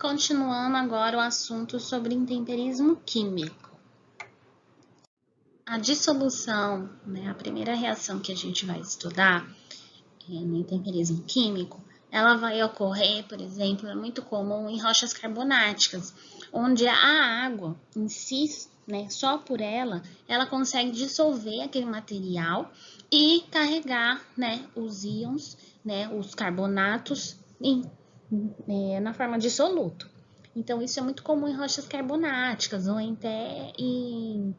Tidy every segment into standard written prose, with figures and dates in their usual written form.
Continuando agora o assunto sobre intemperismo químico. A dissolução, né, a primeira reação que a gente vai estudar no intemperismo químico, ela vai ocorrer, por exemplo, é muito comum em rochas carbonáticas, onde a água em si, né, só por ela consegue dissolver aquele material e carregar, né, os íons, né, os carbonatos na forma de soluto. Então, isso é muito comum em rochas carbonáticas ou até em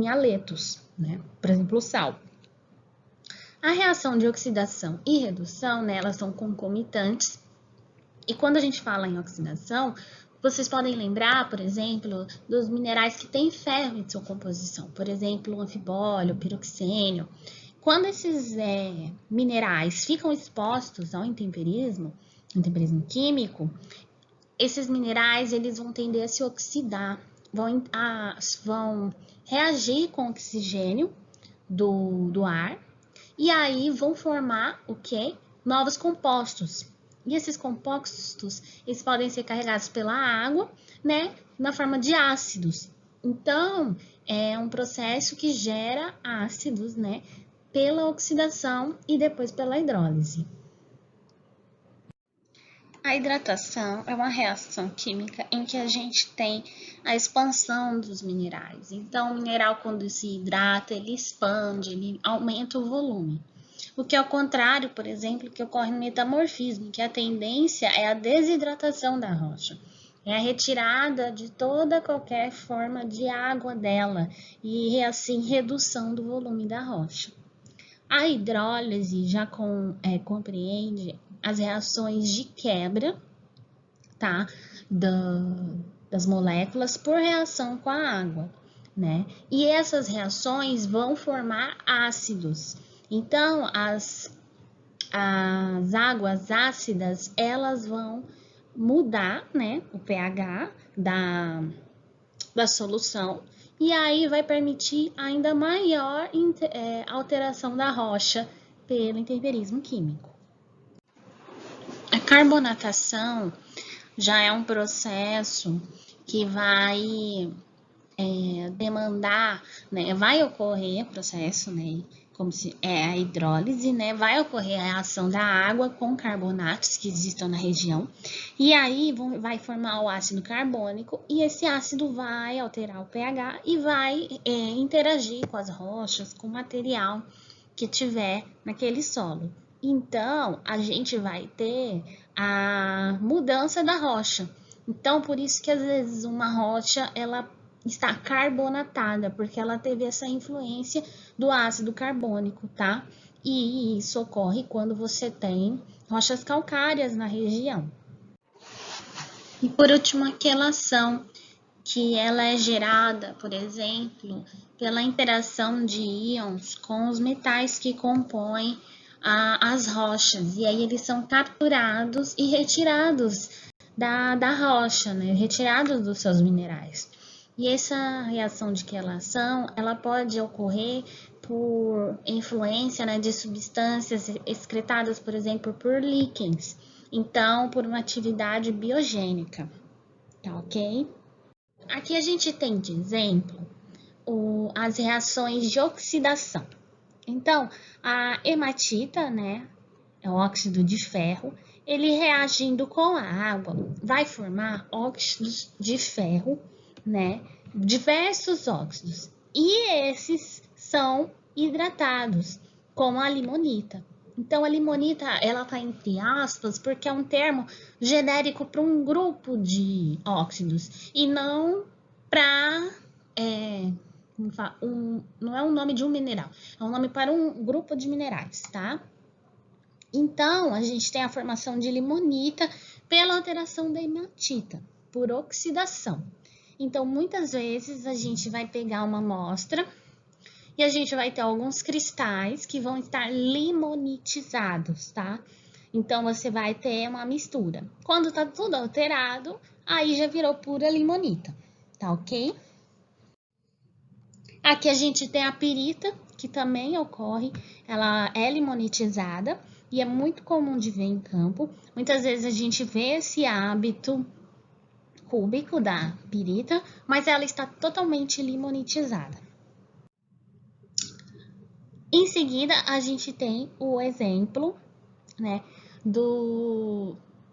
haletos, né? Por exemplo, o sal. A reação de oxidação e redução, né, elas são concomitantes. E quando a gente fala em oxidação, vocês podem lembrar, por exemplo, dos minerais que têm ferro em sua composição. Por exemplo, o anfibólio, o piroxênio. Quando esses minerais ficam expostos ao intemperismo químico, esses minerais eles vão tender a se oxidar, vão reagir com o oxigênio do ar e aí vão formar o quê? Novos compostos. E esses compostos eles podem ser carregados pela água, né, na forma de ácidos. Então, é um processo que gera ácidos, né, pela oxidação e depois pela hidrólise. A hidratação é uma reação química em que a gente tem a expansão dos minerais. Então, o mineral, quando se hidrata, ele expande, ele aumenta o volume. O que é o contrário, por exemplo, que ocorre no metamorfismo, que a tendência é a desidratação da rocha. É a retirada de toda qualquer forma de água dela e, assim, redução do volume da rocha. A hidrólise já compreende as reações de quebra, tá? Das moléculas por reação com a água, né? E essas reações vão formar ácidos. Então, as águas ácidas, elas vão mudar, né, o pH da solução, e aí vai permitir ainda maior alteração da rocha pelo intemperismo químico. A carbonatação já é um processo que vai demandar, né, vai ocorrer processo, né, como se é a hidrólise, né, vai ocorrer a ação da água com carbonatos que existam na região, e aí vai formar o ácido carbônico, e esse ácido vai alterar o pH e vai interagir com as rochas, com o material que tiver naquele solo. Então, a gente vai ter a mudança da rocha. Então, por isso que às vezes uma rocha, ela está carbonatada, porque ela teve essa influência do ácido carbônico, tá? E isso ocorre quando você tem rochas calcárias na região. E por último, a quelação, que ela é gerada, por exemplo, pela interação de íons com os metais que compõem as rochas, e aí eles são capturados e retirados da rocha, né? Retirados dos seus minerais. E essa reação de quelação, ela pode ocorrer por influência, né, de substâncias excretadas, por exemplo, por líquens. Então, por uma atividade biogênica, tá ok? Aqui a gente tem de exemplo as reações de oxidação. Então, a hematita, né, é o óxido de ferro, ele reagindo com a água vai formar óxidos de ferro, né, diversos óxidos. E esses são hidratados, como a limonita. Então, a limonita, ela tá entre aspas, porque é um termo genérico para um grupo de óxidos, e não para não é um nome de um mineral, é um nome para um grupo de minerais, tá? Então, a gente tem a formação de limonita pela alteração da hematita, por oxidação. Então, muitas vezes a gente vai pegar uma amostra e a gente vai ter alguns cristais que vão estar limonitizados, tá? Então, você vai ter uma mistura. Quando tá tudo alterado, aí já virou pura limonita, tá ok? Aqui a gente tem a pirita, que também ocorre, ela é limonitizada, e é muito comum de ver em campo. Muitas vezes a gente vê esse hábito cúbico da pirita, mas ela está totalmente limonitizada. Em seguida, a gente tem o exemplo, né,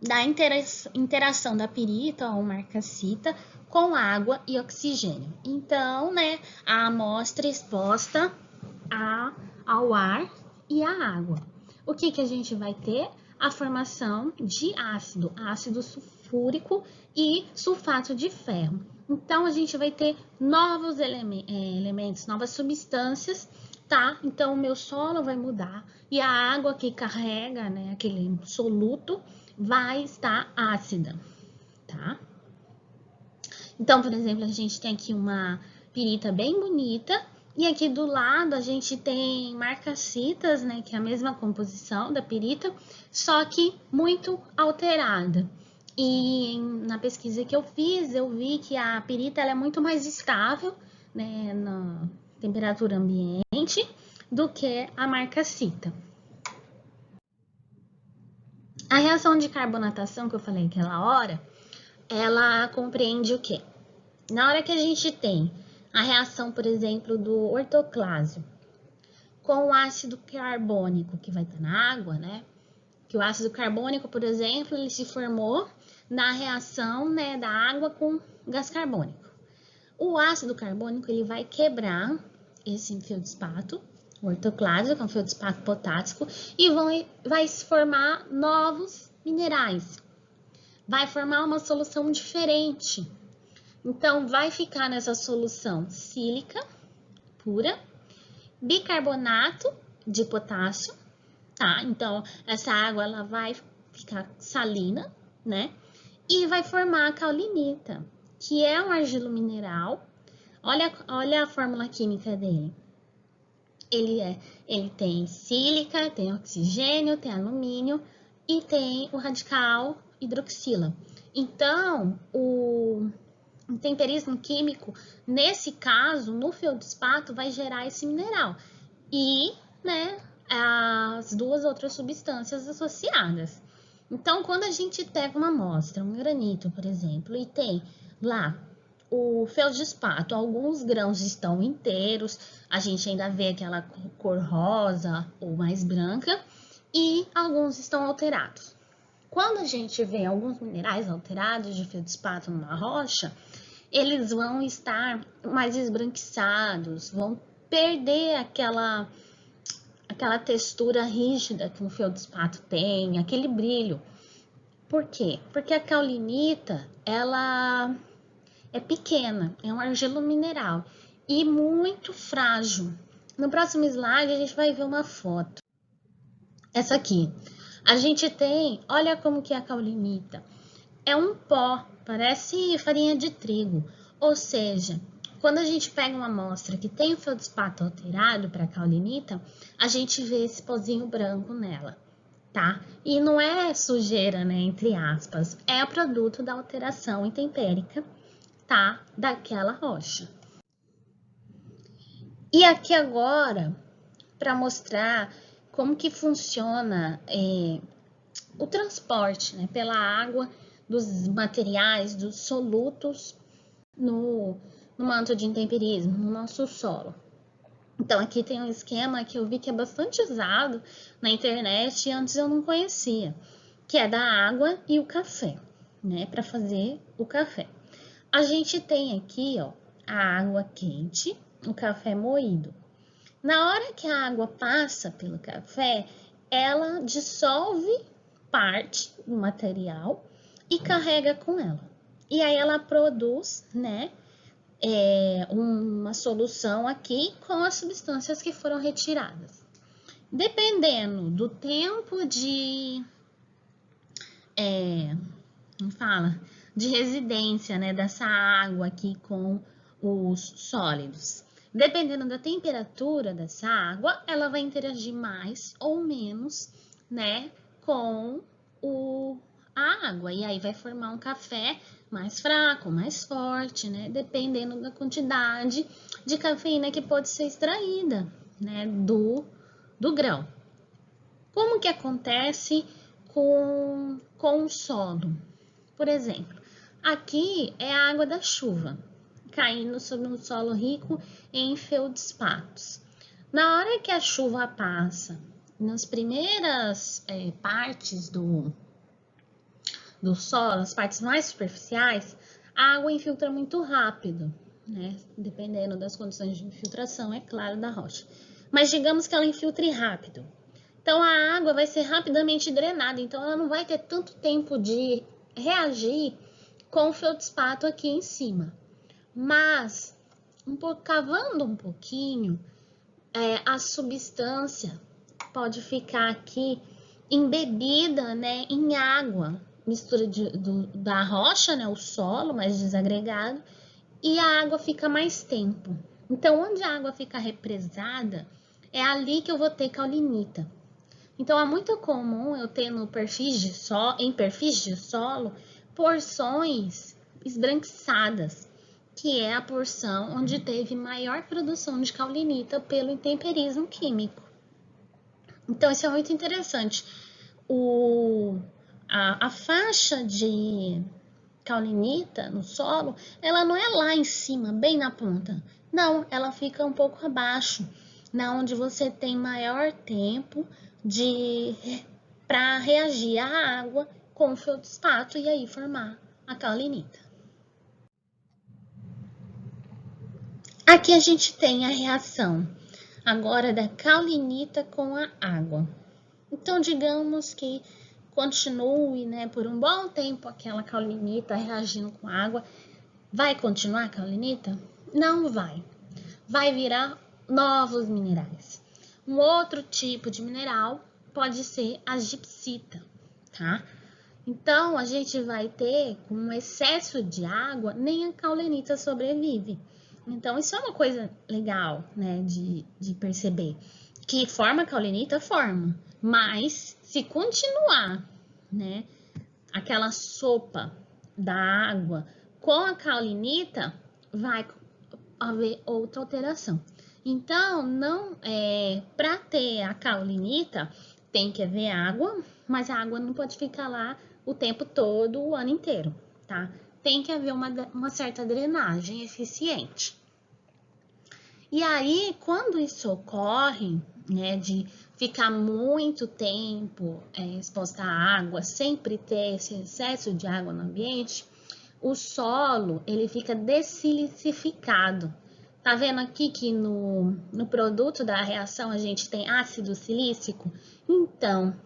da interação da pirita ou marcasita com água e oxigênio. Então, né, a amostra exposta ao ar e à água. O que a gente vai ter? A formação de ácido sulfúrico e sulfato de ferro. Então, a gente vai ter novos elementos, novas substâncias, tá? Então, o meu solo vai mudar e a água que carrega, né, aquele soluto, vai estar ácida, tá? Então, por exemplo, a gente tem aqui uma pirita bem bonita e aqui do lado a gente tem marcacitas, né, que é a mesma composição da pirita, só que muito alterada. E na pesquisa que eu fiz, eu vi que a pirita ela é muito mais estável, né, na temperatura ambiente do que a marcacita. A reação de carbonatação que eu falei aquela hora, ela compreende o quê? Na hora que a gente tem a reação, por exemplo, do ortoclásio com o ácido carbônico que vai estar na água, né? Que o ácido carbônico, por exemplo, ele se formou na reação, né, da água com gás carbônico. O ácido carbônico ele vai quebrar esse feldespato, o ortoclásio, que é um feldespato potássico, e vai se formar novos minerais. Vai formar uma solução diferente. Então, vai ficar nessa solução sílica pura, bicarbonato de potássio, tá? Então, essa água ela vai ficar salina, né? E vai formar a caulinita, que é um argilo mineral. Olha a fórmula química dele. Ele tem sílica, tem oxigênio, tem alumínio e tem o radical hidroxila. Então, o temperismo químico, nesse caso, no feldespato, vai gerar esse mineral. E, né, as duas outras substâncias associadas. Então, quando a gente pega uma amostra, um granito, por exemplo, e tem lá o feldespato, alguns grãos estão inteiros, a gente ainda vê aquela cor rosa ou mais branca, e alguns estão alterados. Quando a gente vê alguns minerais alterados de feldespato numa rocha, eles vão estar mais esbranquiçados, vão perder aquela textura rígida que um feldespato tem, aquele brilho. Por quê? Porque a caulinita, ela é pequena, é um argilo mineral e muito frágil. No próximo slide, a gente vai ver uma foto. Essa aqui. A gente tem, olha como que é a caulinita. É um pó, parece farinha de trigo. Ou seja, quando a gente pega uma amostra que tem o feldespato alterado para a caulinita, a gente vê esse pozinho branco nela, tá? E não é sujeira, né, entre aspas, é o produto da alteração intempérica, tá? Daquela rocha. E aqui agora, para mostrar como que funciona o transporte, né, pela água dos materiais, dos solutos no manto de intemperismo, no nosso solo. Então, aqui tem um esquema que eu vi que é bastante usado na internet e antes eu não conhecia, que é da água e o café, né, para fazer o café. A gente tem aqui, ó, a água quente, o café moído. Na hora que a água passa pelo café, ela dissolve parte do material e carrega com ela. E aí ela produz, né, uma solução aqui com as substâncias que foram retiradas. Dependendo do tempo de de residência, né, dessa água aqui com os sólidos. Dependendo da temperatura dessa água, ela vai interagir mais ou menos, né, com a água. E aí vai formar um café mais fraco, mais forte, né, dependendo da quantidade de cafeína que pode ser extraída, né, do grão. Como que acontece com o solo? Por exemplo, aqui é a água da chuva caindo sobre um solo rico em feldspatos. Na hora que a chuva passa, nas primeiras partes do solo, as partes mais superficiais, a água infiltra muito rápido, né? Dependendo das condições de infiltração, é claro, da rocha. Mas digamos que ela infiltre rápido. Então, a água vai ser rapidamente drenada, então ela não vai ter tanto tempo de reagir com o feldspato aqui em cima. Mas, cavando um pouquinho, a substância pode ficar aqui embebida, né, em água, mistura da rocha, né, o solo mais desagregado, e a água fica mais tempo. Então, onde a água fica represada, é ali que eu vou ter caulinita. Então, é muito comum eu ter em perfis de solo porções esbranquiçadas, que é a porção onde teve maior produção de caulinita pelo intemperismo químico. Então, isso é muito interessante. A faixa de caulinita no solo, ela não é lá em cima, bem na ponta. Não, ela fica um pouco abaixo, na onde você tem maior tempo para reagir à água com o feldspato e aí formar a caulinita. Aqui a gente tem a reação agora da caulinita com a água. Então, digamos que continue, né, por um bom tempo aquela caulinita reagindo com a água. Vai continuar a caulinita? Não vai. Vai virar novos minerais. Um outro tipo de mineral pode ser a gipsita, tá? Então, a gente vai ter, com um excesso de água, nem a caulinita sobrevive. Então, isso é uma coisa legal, né, de perceber. Que forma caulinita, forma. Mas, se continuar, né, aquela sopa da água com a caulinita, vai haver outra alteração. Então, para ter a caulinita, tem que haver água, mas a água não pode ficar lá o tempo todo, o ano inteiro, tá? Tem que haver uma certa drenagem eficiente. E aí, quando isso ocorre, né, de ficar muito tempo exposta à água, sempre ter esse excesso de água no ambiente, o solo, ele fica dessilicificado. Tá vendo aqui que no produto da reação a gente tem ácido silícico? Então,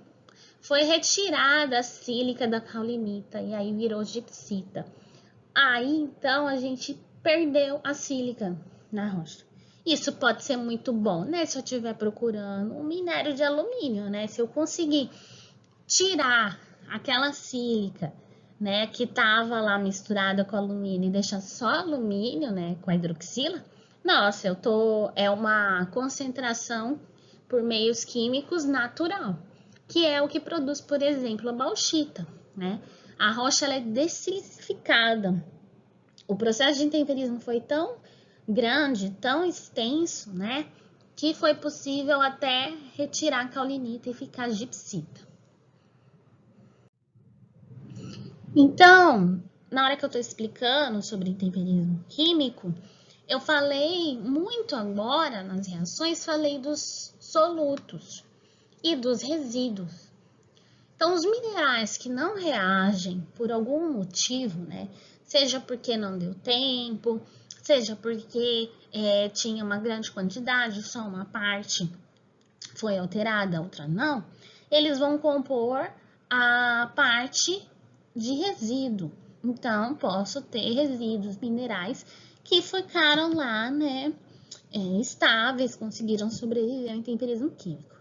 foi retirada a sílica da caulinita e aí virou gipsita. Aí, então, a gente perdeu a sílica na rocha. Isso pode ser muito bom, né? Se eu estiver procurando um minério de alumínio, né? Se eu conseguir tirar aquela sílica, né, que estava lá misturada com alumínio e deixar só alumínio, né, com a hidroxila, nossa, é uma concentração por meios químicos natural, que é o que produz, por exemplo, a bauxita, né? A rocha ela é dessilicificada. O processo de intemperismo foi tão grande, tão extenso, né, que foi possível até retirar a caulinita e ficar gipsita. Então, na hora que eu estou explicando sobre intemperismo químico, eu falei muito agora nas reações, falei dos solutos e dos resíduos. Então, os minerais que não reagem por algum motivo, né, seja porque não deu tempo, seja porque tinha uma grande quantidade, só uma parte foi alterada, a outra não, eles vão compor a parte de resíduo. Então, posso ter resíduos minerais que ficaram lá, né, estáveis, conseguiram sobreviver ao intemperismo químico.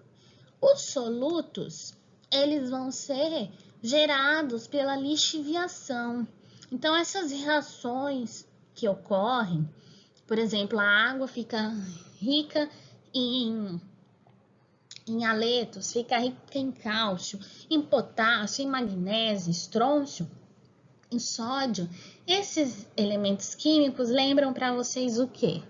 Os solutos, eles vão ser gerados pela lixiviação. Então, essas reações que ocorrem, por exemplo, a água fica rica em haletos, fica rica em cálcio, em potássio, em magnésio, estrôncio, em sódio. Esses elementos químicos lembram para vocês o quê?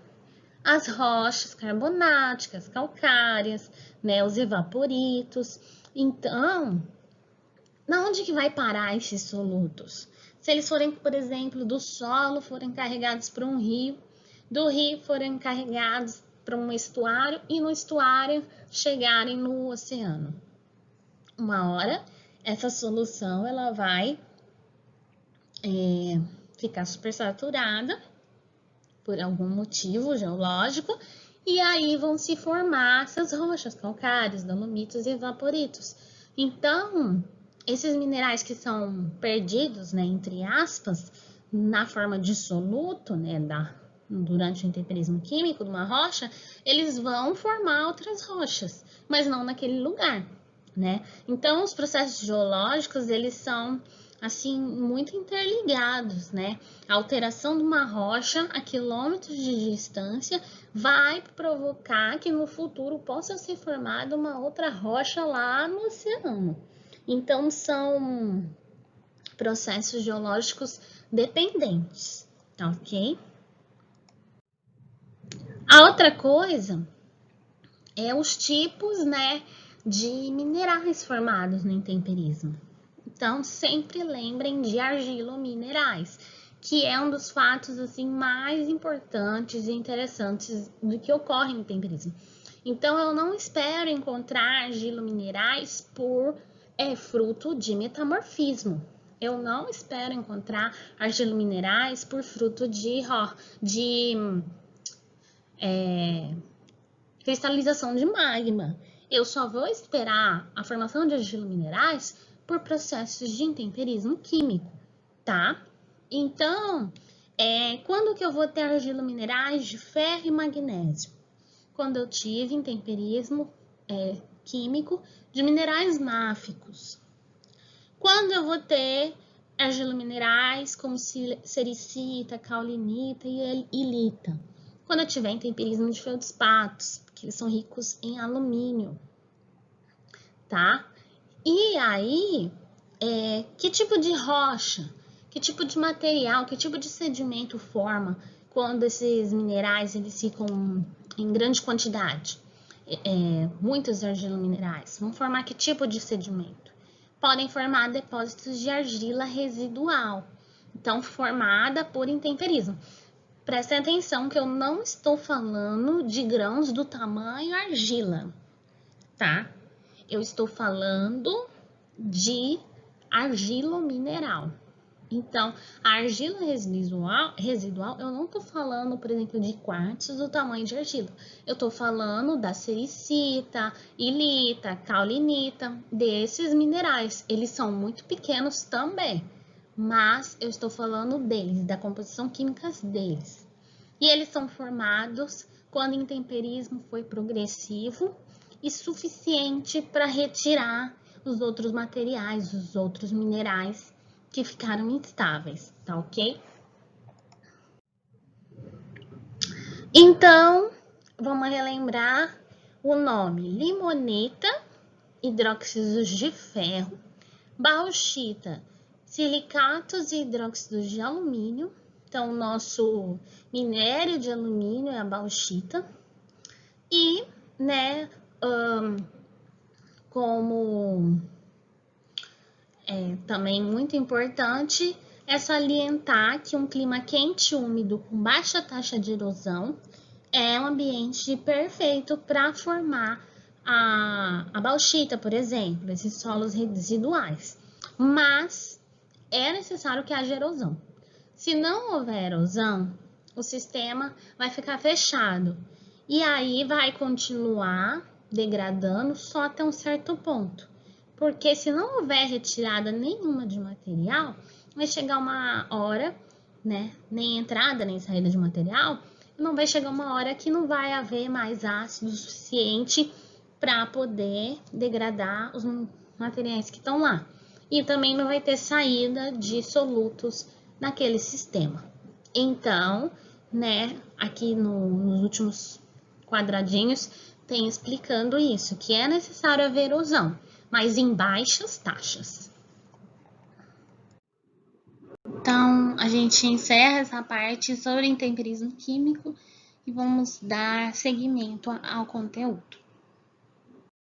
As rochas carbonáticas, calcárias, né, os evaporitos. Então, na onde que vai parar esses solutos? Se eles forem, por exemplo, do solo, forem carregados para um rio, do rio forem carregados para um estuário e no estuário chegarem no oceano. Uma hora, essa solução ela vai ficar supersaturada por algum motivo geológico e aí vão se formar essas rochas calcárias, dolomitos e evaporitos. Então, esses minerais que são perdidos, né, entre aspas, na forma de soluto, né, durante o intemperismo químico de uma rocha, eles vão formar outras rochas, mas não naquele lugar, né? Então, os processos geológicos, eles são assim muito interligados, né? A alteração de uma rocha a quilômetros de distância vai provocar que no futuro possa ser formada uma outra rocha lá no oceano. Então, são processos geológicos dependentes, tá ok? A outra coisa é os tipos, né, de minerais formados no intemperismo. Então, sempre lembrem de argilominerais, que é um dos fatos assim mais importantes e interessantes do que ocorre no intemperismo. Então, eu não espero encontrar argilominerais por fruto de metamorfismo. Eu não espero encontrar argilominerais por fruto de cristalização de magma. Eu só vou esperar a formação de argilominerais por processos de intemperismo químico, tá? Então, quando que eu vou ter argilominerais de ferro e magnésio? Quando eu tive intemperismo químico de minerais máficos. Quando eu vou ter argilominerais como sericita, caulinita e ilita. Quando eu tiver intemperismo de feldspatos, que eles são ricos em alumínio, tá? E aí, que tipo de rocha, que tipo de material, que tipo de sedimento forma quando esses minerais eles ficam em grande quantidade? Muitos argilominerais vão formar que tipo de sedimento? Podem formar depósitos de argila residual, então formada por intemperismo. Prestem atenção que eu não estou falando de grãos do tamanho argila, tá? Eu estou falando de argilomineral. Então, a argila residual, eu não estou falando, por exemplo, de quartzo do tamanho de argila. Eu estou falando da sericita, ilita, caulinita, desses minerais. Eles são muito pequenos também, mas eu estou falando deles, da composição química deles. E eles são formados quando o intemperismo foi progressivo e suficiente para retirar os outros materiais, os outros minerais que ficaram instáveis, tá ok? Então, vamos relembrar o nome: limonita, hidróxidos de ferro, bauxita, silicatos e hidróxidos de alumínio. Então, o nosso minério de alumínio é a bauxita. E, né, como também muito importante é salientar que um clima quente e úmido com baixa taxa de erosão é um ambiente perfeito para formar a bauxita, por exemplo, esses solos residuais. Mas é necessário que haja erosão. Se não houver erosão, o sistema vai ficar fechado e aí vai continuar degradando só até um certo ponto. Porque se não houver retirada nenhuma de material, vai chegar uma hora, né, nem entrada nem saída de material, não vai chegar uma hora que não vai haver mais ácido suficiente para poder degradar os materiais que estão lá. E também não vai ter saída de solutos naquele sistema. Então, né, aqui nos últimos quadradinhos tem explicando isso, que é necessário haver erosão, mas em baixas taxas. Então, a gente encerra essa parte sobre intemperismo químico e vamos dar seguimento ao conteúdo.